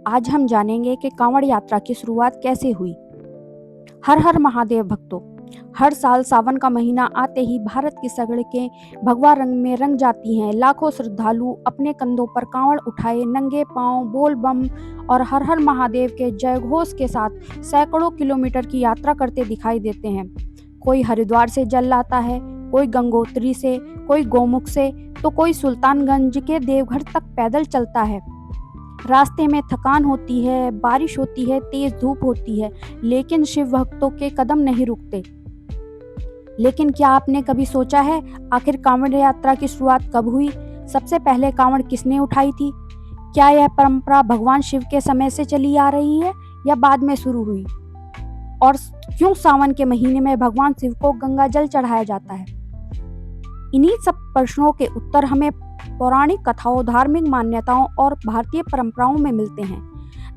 आज हम जानेंगे कि कांवड़ यात्रा की शुरुआत कैसे हुई। हर हर महादेव भक्तों, हर साल सावन का महीना आते ही भारत की सड़कें भगवा रंग में रंग जाती हैं। लाखों श्रद्धालु अपने कंधों पर कांवड़ उठाए नंगे पांव बोल बम और हर हर महादेव के जयघोष के साथ सैकड़ों किलोमीटर की यात्रा करते दिखाई देते हैं। कोई हरिद्वार से जल लाता है, कोई गंगोत्री से, कोई गोमुख से, तो कोई सुल्तानगंज के देवघर तक पैदल चलता है। रास्ते में थकान होती है, बारिश होती है, तेज धूप होती है, लेकिन शिव भक्तों के कदम नहीं रुकते। लेकिन क्या आपने कभी सोचा है आखिर कांवड़ यात्रा की शुरुआत कब हुई? सबसे पहले कांवड़ किसने उठाई थी? क्या यह परंपरा भगवान शिव के समय से चली आ रही है या बाद में शुरू हुई? और क्यों सावन के महीने में भगवान शिव को गंगा जल चढ़ाया जाता है? इन्हीं सब प्रश्नों के उत्तर हमें पौराणिक कथाओं, धार्मिक मान्यताओं और भारतीय परंपराओं में मिलते हैं।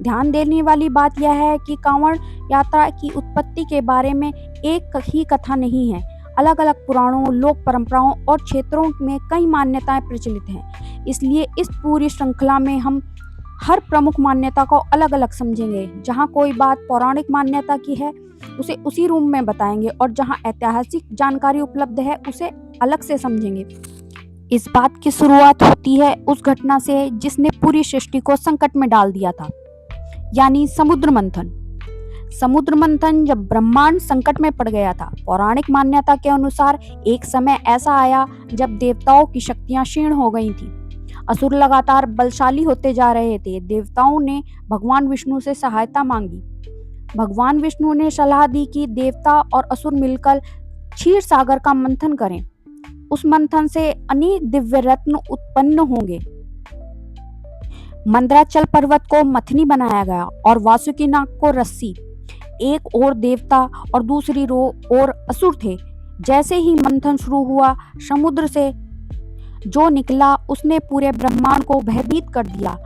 ध्यान देने वाली बात यह है कि कांवड़ यात्रा की उत्पत्ति के बारे में एक ही कथा नहीं है। अलग अलग पुराणों, लोक परंपराओं और क्षेत्रों में कई मान्यताएं प्रचलित हैं। इसलिए इस पूरी श्रृंखला में हम हर प्रमुख मान्यता को अलग अलग समझेंगे। जहाँ कोई बात पौराणिक मान्यता की है उसे उसी रूप में बताएंगे और जहाँ ऐतिहासिक जानकारी उपलब्ध है उसे अलग से समझेंगे। इस बात की शुरुआत होती है उस घटना से जिसने पूरी सृष्टि को संकट में डाल दिया था, यानी समुद्र मंथन। समुद्र मंथन जब ब्रह्मांड संकट में पड़ गया था। पौराणिक मान्यता के अनुसार एक समय ऐसा आया जब देवताओं की शक्तियां क्षीण हो गई थी। असुर लगातार बलशाली होते जा रहे थे। देवताओं ने भगवान विष्णु से सहायता मांगी। भगवान विष्णु ने सलाह दी कि देवता और असुर मिलकर क्षीर सागर का मंथन करें। उस मंथन से अनेक दिव्य रत्न उत्पन्न होंगे। मंदराचल पर्वत को मथनी बनाया गया और वासुकी नाग को रस्सी। एक ओर देवता और दूसरी ओर असुर थे। जैसे ही मंथन शुरू हुआ, समुद्र से जो निकला उसने पूरे ब्रह्मांड को भयभीत कर दिया।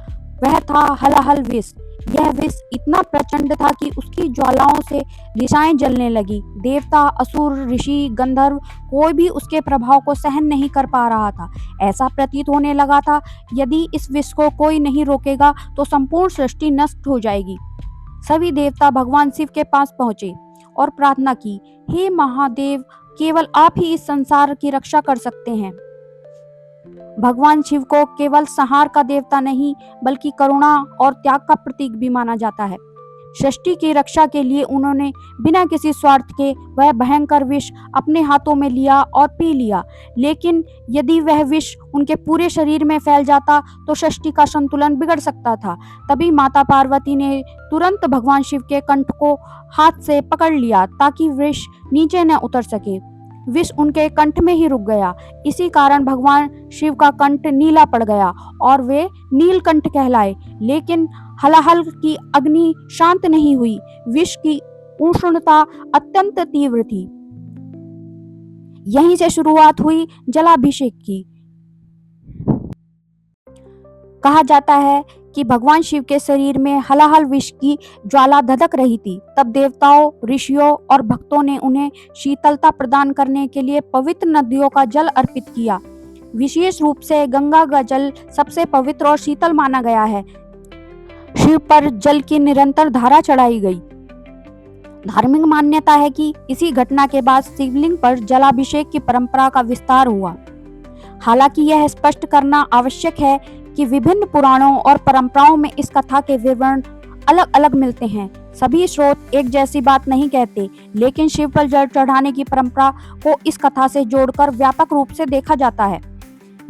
वह था हलाहल विष। यह विष इतना प्रचंड था कि उसकी ज्वालाओं से दिशाएं जलने लगी। देवता, असुर, ऋषि, गंधर्व कोई भी उसके प्रभाव को सहन नहीं कर पा रहा था। ऐसा प्रतीत होने लगा था यदि इस विष को कोई नहीं रोकेगा तो संपूर्ण सृष्टि नष्ट हो जाएगी। सभी देवता भगवान शिव के पास पहुंचे और प्रार्थना की, हे महादेव, केवल आप ही इस संसार की रक्षा कर सकते हैं। भगवान शिव को केवल संहार का देवता नहीं बल्कि करुणा और त्याग का प्रतीक भी माना जाता है। सृष्टि की रक्षा के लिए उन्होंने बिना किसी स्वार्थ के वह भयंकर विष अपने हाथों में लिया और पी लिया। लेकिन यदि वह विष उनके पूरे शरीर में फैल जाता तो सृष्टि का संतुलन बिगड़ सकता था। तभी माता पार्वती ने तुरंत भगवान शिव के कंठ को हाथ से पकड़ लिया ताकि विष नीचे न उतर सके। विष उनके कंठ में ही रुक गया। इसी कारण भगवान शिव का कंठ नीला पड़ गया और वे नीलकंठ कहलाए। लेकिन हलाहल की अग्नि शांत नहीं हुई। विष की उष्णता अत्यंत तीव्र थी। यहीं से शुरुआत हुई जलाभिषेक की। कहा जाता है कि भगवान शिव के शरीर में हलाहल विष की ज्वाला धधक रही थी। तब देवताओं, ऋषियों और भक्तों ने उन्हें शीतलता प्रदान करने के लिए पवित्र नदियों का जल अर्पित किया। विशेष रूप से गंगा का जल सबसे पवित्र और शीतल माना गया है। शिव पर जल की निरंतर धारा चढ़ाई गई। धार्मिक मान्यता है कि इसी घटना के बाद शिवलिंग पर जलाभिषेक की परंपरा का विस्तार हुआ। हालांकि यह स्पष्ट करना आवश्यक है कि विभिन्न पुराणों और परंपराओं में इस कथा के विवरण अलग अलग मिलते हैं। सभी स्रोत एक जैसी बात नहीं कहते, लेकिन शिव पर जल चढ़ाने की परंपरा को इस कथा से जोड़कर व्यापक रूप से देखा जाता है।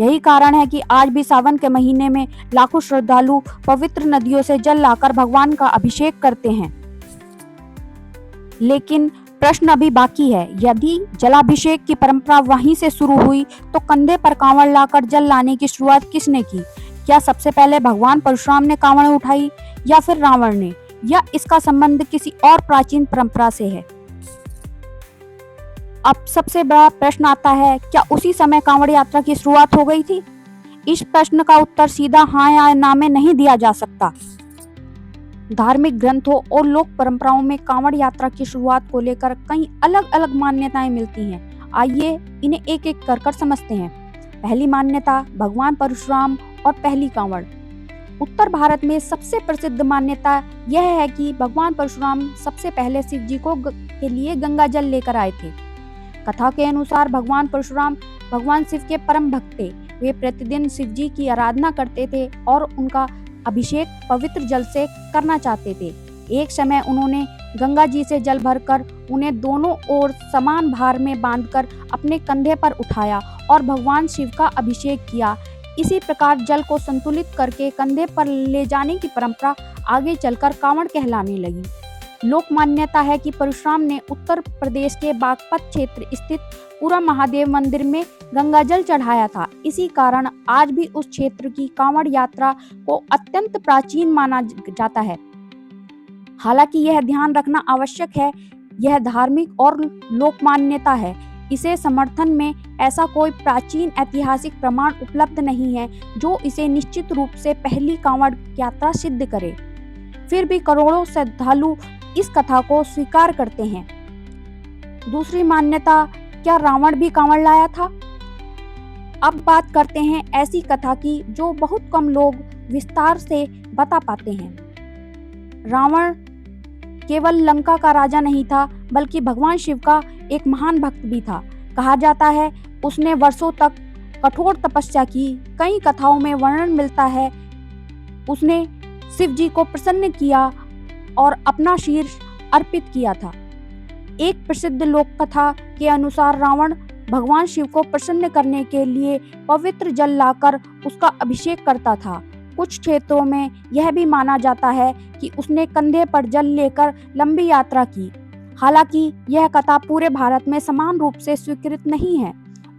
यही कारण है कि आज भी सावन के महीने में लाखों श्रद्धालु पवित्र नदियों से जल लाकर भगवान का अभिषेक करते हैं। लेकिन प्रश्न अभी बाकी है, यदि जलाभिषेक की परंपरा वहीं से शुरू हुई तो कंधे पर कांवड़ लाकर जल लाने की शुरुआत किसने की? क्या सबसे पहले भगवान परशुराम ने कांवड़ उठाई या फिर रावण ने, या इसका संबंध किसी और प्राचीन परंपरा से है? अब सबसे बड़ा प्रश्न आता है, क्या उसी समय कांवड़ यात्रा की शुरुआत हो गई थी? इस प्रश्न का उत्तर सीधा हाँ या ना में नहीं दिया जा सकता। धार्मिक ग्रंथों और लोक परंपराओं में कांवड़ यात्रा की शुरुआत को लेकर कई अलग अलग मान्यताएं मिलती हैं। आइए इन्हें एक एक कर समझते हैं। पहली मान्यता, भगवान परशुराम और पहली कांवड़। उत्तर भारत में सबसे प्रसिद्ध मान्यता यह है कि भगवान परशुराम सबसे पहले शिव जी के लिए गंगा जल लेकर आए थे। कथा के अनुसार भगवान परशुराम भगवान शिव के परम भक्त थे। वे प्रतिदिन शिव जी की आराधना करते थे और उनका अभिषेक पवित्र जल से करना चाहते थे। एक समय उन्होंने गंगा जी से जल भरकर उन्हें दोनों ओर समान भार में बांधकर अपने कंधे पर उठाया और भगवान शिव का अभिषेक किया। इसी प्रकार जल को संतुलित करके कंधे पर ले जाने की परंपरा आगे चलकर कांवड़ कहलाने लगी। लोक मान्यता है कि परशुराम ने उत्तर प्रदेश के बागपत क्षेत्र स्थित पूरा महादेव मंदिर में गंगा जल चढ़ाया था। इसी कारण आज भी उस क्षेत्र की कांवड़ यात्रा को अत्यंत प्राचीन माना जाता है। हालांकि यह ध्यान रखना आवश्यक है, यह धार्मिक और लोक मान्यता है। इसे समर्थन में ऐसा कोई प्राचीन ऐतिहासिक प्रमाण उपलब्ध नहीं है जो इसे निश्चित रूप से पहली कांवड़ यात्रा सिद्ध करे। फिर भी करोड़ों श्रद्धालु इस कथा को स्वीकार करते हैं। दूसरी मान्यता, क्या रावण भी कांवड़ लाया था? अब बात करते हैं ऐसी कथा की जो बहुत कम लोग विस्तार से बता पाते हैं। रावण केवल लंका का राजा नहीं था, बल्कि भगवान शिव का एक महान भक्त भी था। कहा जाता है उसने वर्षों तक कठोर तपस्या की। कई कथाओं में वर्णन मिलता है उसने शिव जी को प्रसन्न किया और अपना शीर्ष अर्पित किया था। एक प्रसिद्ध लोक कथा के अनुसार रावण भगवान शिव को प्रसन्न करने के लिए पवित्र जल लाकर उसका अभिषेक करता था। कुछ क्षेत्रों में यह भी माना जाता है कि उसने कंधे पर जल लेकर लंबी यात्रा की। हालांकि यह कथा पूरे भारत में समान रूप से स्वीकृत नहीं है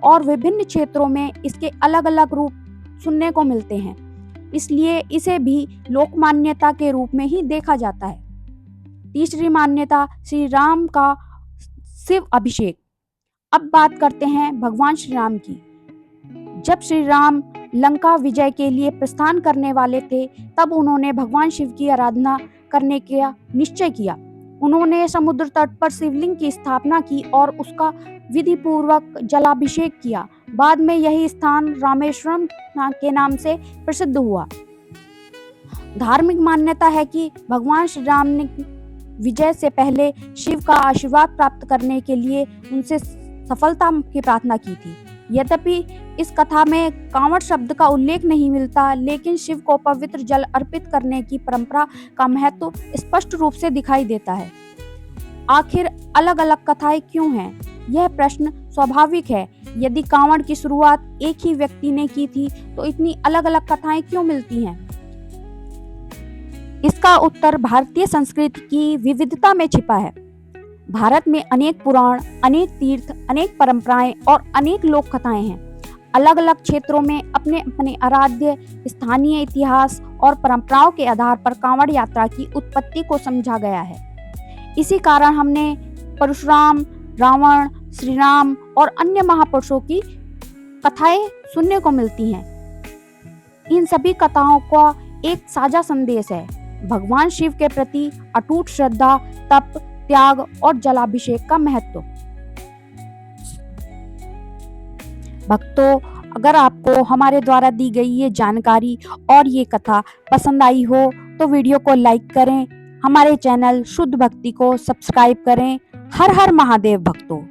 और विभिन्न क्षेत्रों में इसके अलग अलग रूप सुनने को मिलते हैं, इसलिए इसे भी लोक मान्यता के रूप में ही देखा जाता है। तीसरी मान्यता, श्री राम का शिव अभिषेक। अब बात करते हैं भगवान श्री राम की। जब श्री राम लंका विजय के लिए प्रस्थान करने वाले थे, तब उन्होंने भगवान शिव की आराधना करने का निश्चय किया। उन्होंने समुद्र तट पर शिवलिंग की स्थापना की और उसका विधि पूर्वक जलाभिषेक किया। बाद में यही स्थान रामेश्वरम के नाम से प्रसिद्ध हुआ। धार्मिक मान्यता है कि भगवान श्री राम ने विजय से पहले शिव का आशीर्वाद प्राप्त करने के लिए उनसे सफलता की प्रार्थना की थी। यद्यपि इस कथा में कांवड़ शब्द का उल्लेख नहीं मिलता, लेकिन शिव को पवित्र जल अर्पित करने की परंपरा का महत्व स्पष्ट रूप से दिखाई देता है। आखिर अलग अलग कथाएं क्यों हैं? यह प्रश्न स्वाभाविक है। यदि कांवड़ की शुरुआत एक ही व्यक्ति ने की थी, तो इतनी अलग अलग कथाएं क्यों मिलती हैं? इसका उत्तर भारतीय संस्कृति की विविधता में छिपा है। भारत में अनेक पुराण, अनेक तीर्थ, अनेक परंपराएं और अनेक लोक कथाएं हैं। अलग अलग क्षेत्रों में अपने अपने आराध्य स्थानीय इतिहास और परंपराओं के आधार पर कांवड़ यात्रा की उत्पत्ति को समझा गया है। इसी कारण हमने परशुराम, रावण, श्री राम और अन्य महापुरुषों की कथाएं सुनने को मिलती हैं। इन सभी कथाओं का एक साझा संदेश है, भगवान शिव के प्रति अटूट श्रद्धा, तप, त्याग और जलाभिषेक का महत्व। भक्तों, अगर आपको हमारे द्वारा दी गई ये जानकारी और ये कथा पसंद आई हो तो वीडियो को लाइक करें, हमारे चैनल शुद्ध भक्ति को सब्सक्राइब करें। हर हर महादेव भक्तों।